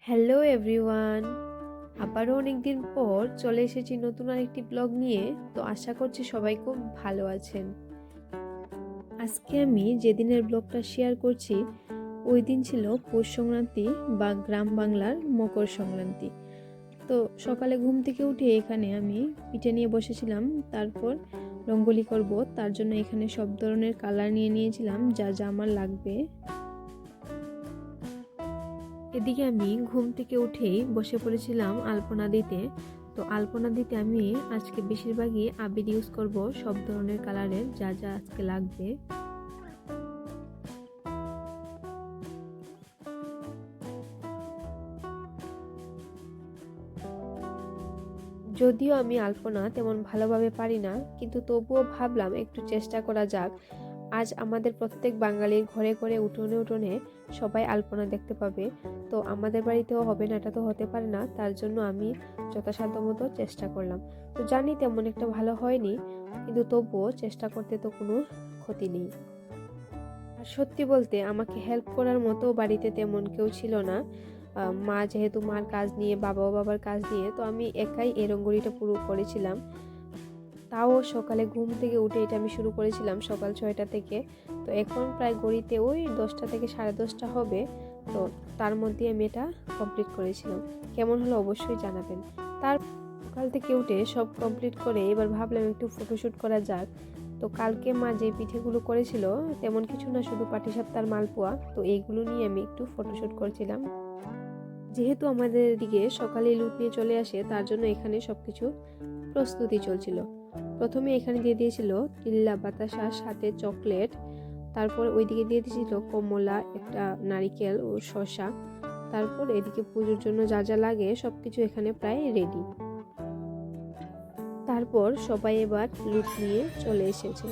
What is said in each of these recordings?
Hello everyone, আবারও অনেক দিন পর চলে এসেছি নতুন আরেকটি ব্লগ নিয়ে। তো আশা করছি সবাই খুব ভালো আছেন। আজকে আমি যেদিনের ব্লগটা শেয়ার করছি ওই দিন ছিল পৌষ সংক্রান্তি বা গ্রাম বাংলার মকর সংক্রান্তি। তো সকালে ঘুম থেকে উঠে এখানে আমি পিঠে নিয়ে বসেছিলাম, তারপর রঙ্গোলি করব। তার জন্য এখানে সব ধরনের কালার নিয়ে নিয়েছিলাম যা যা আমার লাগবে। এদিকে আমি ঘুম থেকে উঠেই বসে পড়েছিলাম আলপনা দিতে। তো আলপনা দিতে আমি আজকে বেশিরভাগই আবির ইউজ করব, সব ধরনের কালারের যা যা আজকে লাগবে। যদিও আমি আলপনা তেমন ভালোভাবে পারি না, কিন্তু তবুও ভাবলাম একটু চেষ্টা করা যাক। আজ আমাদের প্রত্যেক বাঙালির ঘরে ঘরে উঠোনে উঠোনে সবাই আলপনা দেখতে পাবে। তো আমাদের বাড়িতেও হবে না, এটা তো হতে পারে না। তার জন্য আমি যথাসাধ্য মতো চেষ্টা করলাম। তো জানি তেমন একটা ভালো হয়নি, কিন্তু তবুও চেষ্টা করতে তো কোনো ক্ষতি নেই। আর সত্যি বলতে আমাকে হেল্প করার মতো বাড়িতে তেমন কেউ ছিল না। মা যেহেতু মার কাজ নিয়ে, বাবাও বাবার কাজ নিয়ে, তো আমি একাই এই রঙ্গোলিটা পুরো করেছিলাম। তাও সকালে ঘুম থেকে উঠে এটা আমি শুরু করেছিলাম সকাল 6টা থেকে। তো এখন প্রায় গড়িতে ওই 10টা থেকে 10:30 হবে। তো তার মধ্যে আমি এটা কমপ্লিট করেছিলাম। কেমন হলো অবশ্যই জানাবেন। তার সকাল থেকে উঠে সব কমপ্লিট করে এবার ভাবলাম একটু ফটোশ্যুট করা যাক। তো কালকে মা যে পিঠেগুলো করেছিল তেমন কিছু না, শুধু পাটিসাপটার মালপোয়া। তো এইগুলো নিয়ে আমি একটু ফটোশ্যুট করছিলাম। যেহেতু আমাদের দিকে সকালে লুট নিয়ে চলে আসে, তার জন্য এখানে সবকিছু প্রস্তুতি চলছিল। প্রথমে এখানে দিয়ে দিয়েছিল তিল্লা বাতাসা, সাথে চকলেট। তারপর ওইদিকে দিয়ে দিয়েছিল কমলা, একটা নারিকেল ও শসা। তারপর এদিকে পুজোর জন্য যা যা লাগে সবকিছু এখানে প্রায় রেডি। তারপর সবাই এবার লুট নিয়ে চলে এসেছে।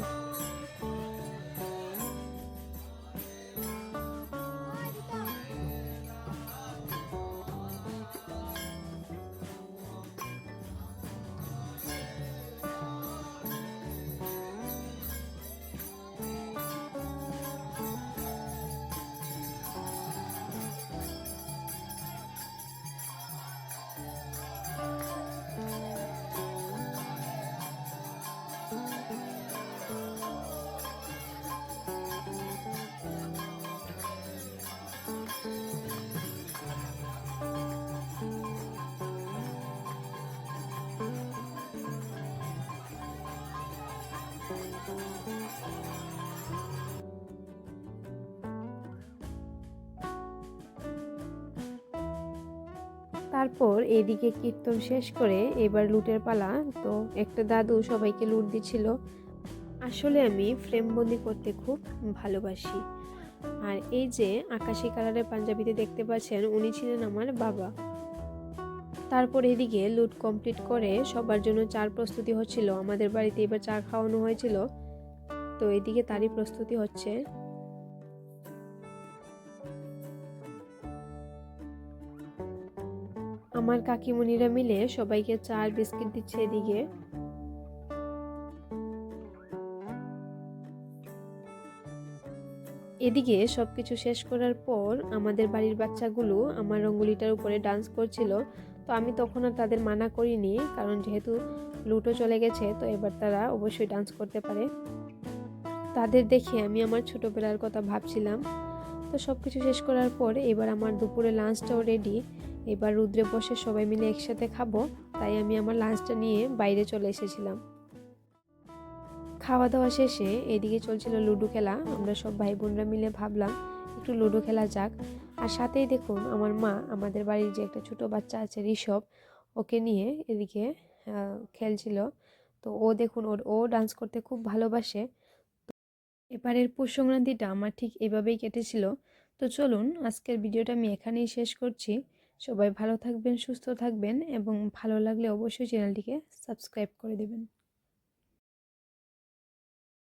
তারপর এদিকে কীর্তন শেষ করে এবার লুটের পালা। তো একটা দাদু সবাইকে লুট দিচ্ছিল। আসলে আমি ফ্রেম বন্দি করতে খুব ভালোবাসি। আর এই যে আকাশি কালারের পাঞ্জাবিতে দেখতে পাচ্ছেন, উনি ছিলেন আমার বাবা। তারপর এদিকে লুট কমপ্লিট করে সবার জন্য চার প্রস্তুতি হচ্ছিল। আমাদের বাড়িতে এবার চা খাওয়ানো হয়েছিল, তো এদিকে তারই প্রস্তুতি হচ্ছে। আমার কাকিমণিরা মিলে সবাইকে চা আর বিস্কিট দিচ্ছে এদিকে। এদিকে সবকিছু শেষ করার পর আমাদের বাড়ির বাচ্চাগুলো আমার রঙ্গোলিটার উপরে ডান্স করছিল। তো আমি তখন আর তাদের মানা করিনি, কারণ যেহেতু লুটো চলে গেছে, তো এবার তারা অবশ্যই ডান্স করতে পারে। তাদের দেখে আমি আমার ছোটবেলার কথা ভাবছিলাম। তো সবকিছু শেষ করার পর এবার আমার দুপুরে লাঞ্চটাও রেডি। এবার রুদ্রে বসে সবাই মিলে একসাথে খাবো, তাই আমি আমার লাঞ্চটা নিয়ে বাইরে চলে এসেছিলাম। খাওয়া দাওয়া শেষে এদিকে চলছিল লুডো খেলা। আমরা সব ভাই বোনরা মিলে ভাবলাম একটু লুডো খেলা যাক। আর সাথেই দেখুন আমার মা আমাদের বাড়ির যে একটা ছোট বাচ্চা আছে ঋষভ, ওকে নিয়ে এদিকে খেলছিল। তো ও দেখুন ও ডান্স করতে খুব ভালোবাসে। এবারের পৌষ সংক্রান্তিটা আমার ঠিক এভাবেই কেটেছিল। তো চলুন আজকের ভিডিওটা আমি এখানেই শেষ করছি। সবাই ভালো থাকবেন, সুস্থ থাকবেন, এবং ভালো লাগলে অবশ্যই চ্যানেলটিকে সাবস্ক্রাইব করে দেবেন।